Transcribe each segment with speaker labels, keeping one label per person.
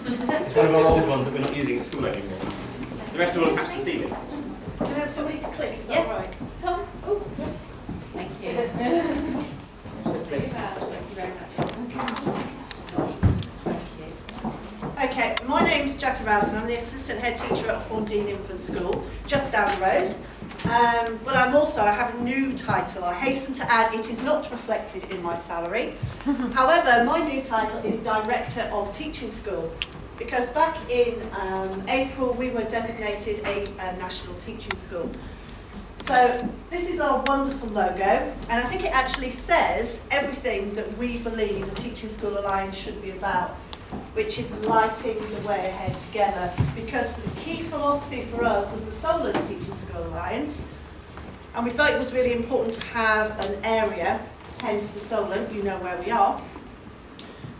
Speaker 1: It's one of our old ones that we're not using at school anymore. The rest are all attached to the ceiling.
Speaker 2: Can I have somebody to click? Is that
Speaker 3: Yes.
Speaker 2: all right?
Speaker 3: Tom? Oh, yes. Thank you. Thank you very much.
Speaker 2: Okay, my name's Jacqui Ralphson. I'm the assistant head teacher at Horndean Infant School, just down the road. But I have a new title. I hasten to add, it is not reflected in my salary. However, my new title is Director of Teaching School, because back in April we were designated a national teaching school. So this is our wonderful logo, and I think it actually says everything that we believe a Teaching School Alliance should be about, which is lighting the way ahead together. Because the key philosophy for us as the Solent Teaching School Alliance, and we felt it was really important to have an area, hence the Solent, you know where we are.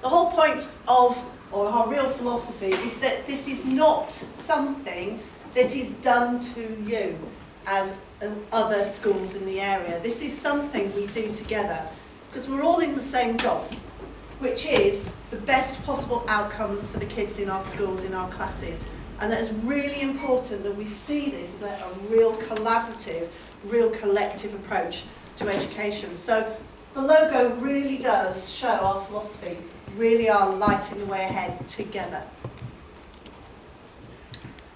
Speaker 2: The whole point of, or our real philosophy, is that this is not something that is done to you as other schools in the area. This is something we do together, because we're all in the same job, which is the best possible outcomes for the kids in our schools, in our classes. And it's really important that we see this as a real collaborative, real collective approach to education. So the logo really does show our philosophy, really are lighting the way ahead together.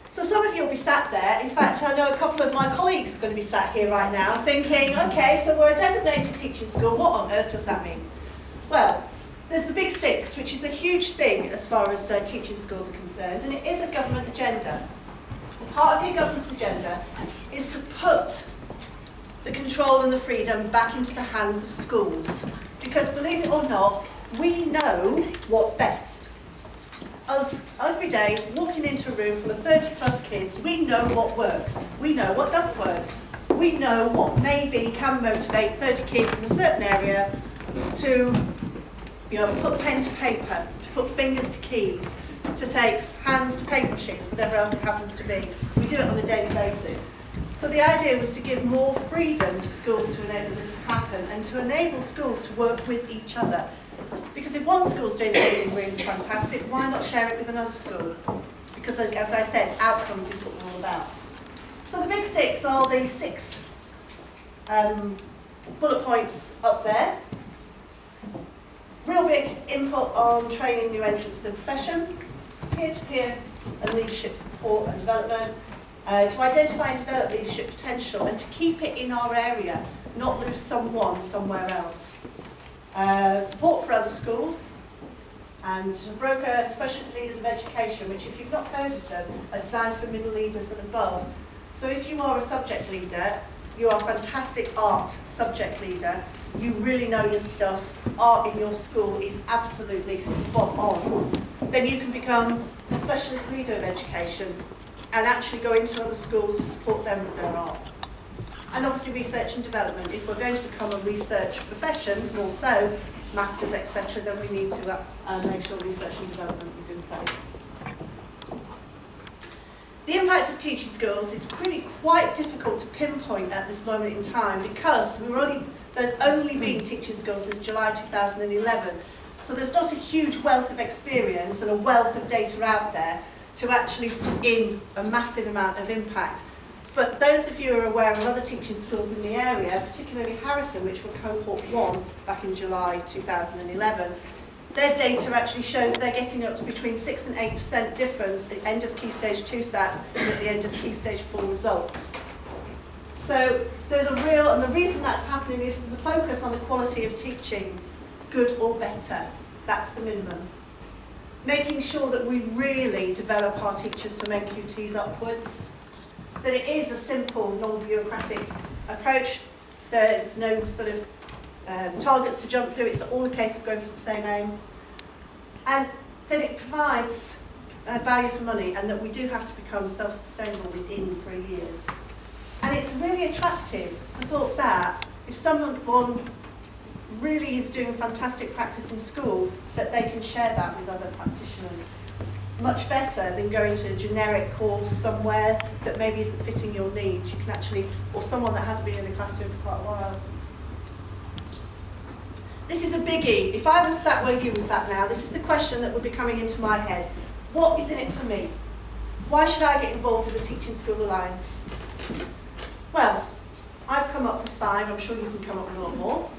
Speaker 2: So some of you will be sat there, in fact I know a couple of my colleagues are going to be sat here right now thinking, okay, so we're a designated teaching school, what on earth does that mean? Well, there's the Big Six, which is a huge thing as far as teaching schools are concerned, and it is a government agenda. And part of the government's agenda is to put the control and the freedom back into the hands of schools. Because believe it or not, we know what's best. Us, every day, walking into a room full of 30 plus kids, we know what works. We know what doesn't work. We know what maybe can motivate 30 kids in a certain area to put pen to paper, to put fingers to keys, to take hands to paper sheets, whatever else it happens to be. We do it on a daily basis. So the idea was to give more freedom to schools to enable this to happen, and to enable schools to work with each other. Because if one school's doing something really fantastic, why not share it with another school? Because as I said, outcomes is what we're all about. So the Big Six are the 6 bullet points up there. Real big input on training new entrants to the profession, peer-to-peer and leadership support and development, to identify and develop leadership potential and to keep it in our area, not lose someone somewhere else. Support for other schools, and to broker specialist leaders of education, which if you've not heard of them, are designed for middle leaders and above. So if you are a subject leader, you are a fantastic art subject leader, you really know your stuff, art in your school is absolutely spot on, then you can become a specialist leader of education and actually go into other schools to support them with their art. And obviously research and development. If we're going to become a research profession, more so, masters, etc., then we need to make sure research and development is in place. The impact of teaching schools is really quite difficult to pinpoint at this moment in time, because there's only been teaching schools since July 2011. So there's not a huge wealth of experience and a wealth of data out there to actually put in a massive amount of impact. But those of you who are aware of other teaching schools in the area, particularly Harrison, which were cohort 1 back in July 2011, their data actually shows they're getting up to between 6 and 8% difference at the end of Key Stage 2 stats and at the end of Key Stage 4 results. So there's a real, and the reason that's happening is there's a focus on the quality of teaching, good or better. That's the minimum. Making sure that we really develop our teachers from NQTs upwards, that it is a simple, non-bureaucratic approach. There's no sort of targets to jump through, it's all a case of going for the same aim. And that it provides value for money, and that we do have to become self-sustainable within 3 years. And it's really attractive, the thought that if someone really is doing fantastic practice in school, that they can share that with other practitioners. Much better than going to a generic course somewhere that maybe isn't fitting your needs. You can actually, or someone that hasn't been in the classroom for quite a while. This is a biggie. If I was sat where you were sat now, this is the question that would be coming into my head. What is in it for me? Why should I get involved with the Teaching School Alliance? Well, I've come up with 5, I'm sure you can come up with a lot more.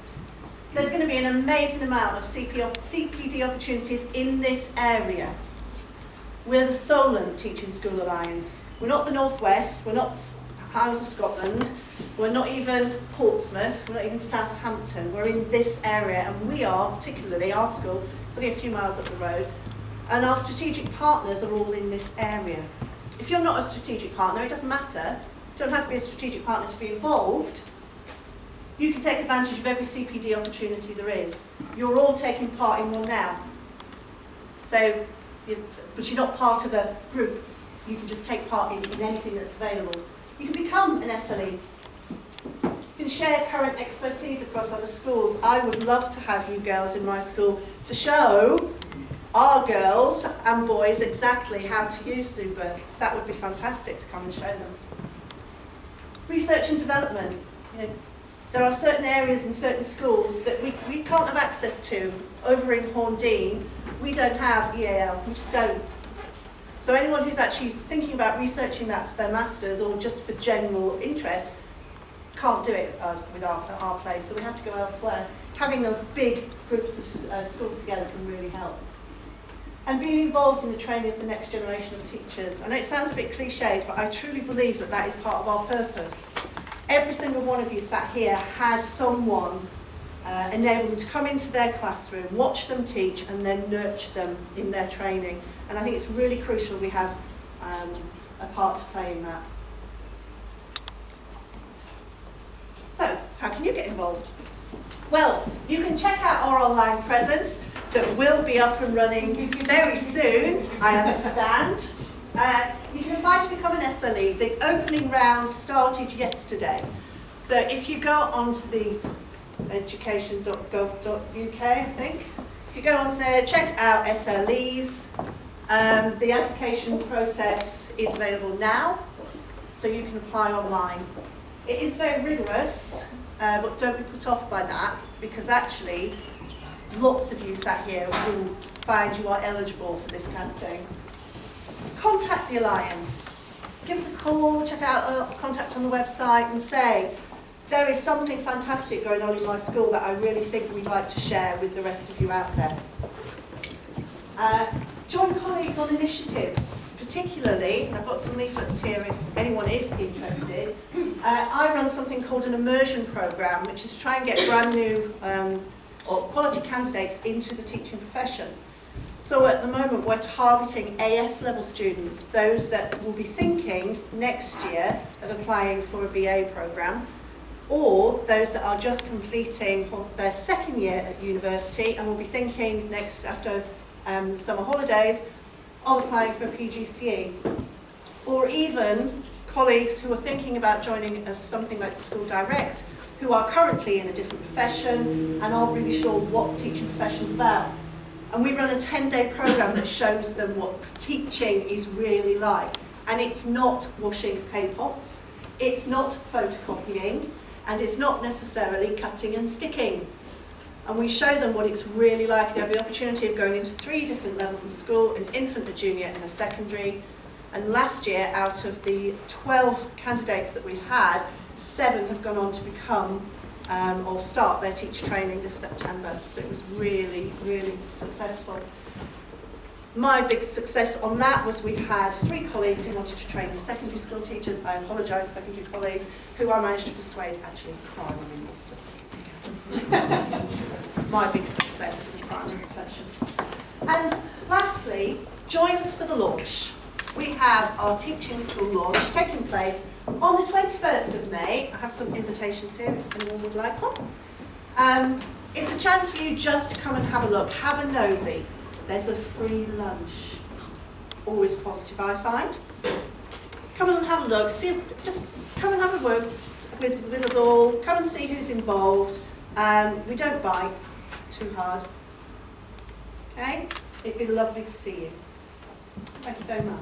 Speaker 2: There's going to be an amazing amount of CPD opportunities in this area. We're the Solent Teaching School Alliance. We're not the North West, we're not Isles of Scotland, we're not even Portsmouth, we're not even Southampton. We're in this area, and we are, particularly our school, it's only a few miles up the road, and our strategic partners are all in this area. If you're not a strategic partner, it doesn't matter. You don't have to be a strategic partner to be involved. You can take advantage of every CPD opportunity there is. You're all taking part in one now. So, but you're not part of a group. You can just take part in anything that's available. You can become an SLE. You can share current expertise across other schools. I would love to have you girls in my school to show our girls and boys exactly how to use Zoomburst. That would be fantastic to come and show them. Research and development. You know, there are certain areas in certain schools that we can't have access to. Over in Horndean, we don't have EAL, we just don't. So anyone who's actually thinking about researching that for their masters or just for general interest can't do it with our place, so we have to go elsewhere. Having those big groups of schools together can really help. And being involved in the training of the next generation of teachers. I know it sounds a bit cliched, but I truly believe that that is part of our purpose. Every single one of you sat here had someone enable them to come into their classroom, watch them teach, and then nurture them in their training. And I think it's really crucial we have a part to play in that. So, how can you get involved? Well, you can check out our online presence that will be up and running very soon, I understand. You can apply to become an SLE. The opening round started yesterday. So if you go onto the education.gov.uk, I think, if you go onto there, check out SLEs. The application process is available now, so you can apply online. It is very rigorous, but don't be put off by that, because actually lots of you sat here will find you are eligible for this kind of thing. Contact the Alliance. Give us a call, check out contact on the website and say, there is something fantastic going on in my school that I really think we'd like to share with the rest of you out there. Join colleagues on initiatives, particularly, I've got some leaflets here if anyone is interested. I run something called an immersion programme, which is to try and get brand new or quality candidates into the teaching profession. So at the moment we're targeting AS level students, those that will be thinking next year of applying for a BA programme, or those that are just completing their second year at university and will be thinking next after summer holidays of applying for a PGCE, or even colleagues who are thinking about joining as something like School Direct, who are currently in a different profession and aren't really sure what teaching profession is about. And we run a 10-day programme that shows them what teaching is really like. And it's not washing paint pots, it's not photocopying, and it's not necessarily cutting and sticking. And we show them what it's really like. They have the opportunity of going into 3 different levels of school, an infant, a junior and a secondary. And last year, out of the 12 candidates that we had, 7 have gone on to become or start their teacher training this September. So it was really, really successful. My big success on that was we had 3 colleagues who wanted to train as secondary school teachers. I apologise, secondary colleagues, who I managed to persuade actually primary mostly. My big success with the primary profession. And lastly, join us for the launch. We have our teaching school launch taking place on the 21st of May. I have some invitations here if anyone would like one. It's a chance for you just to come and have a look, have a nosy. There's a free lunch. Always positive, I find. Come and have a look, just come and have a word with us all, come and see who's involved. We don't bite too hard. Okay? It'd be lovely to see you. Thank you very much.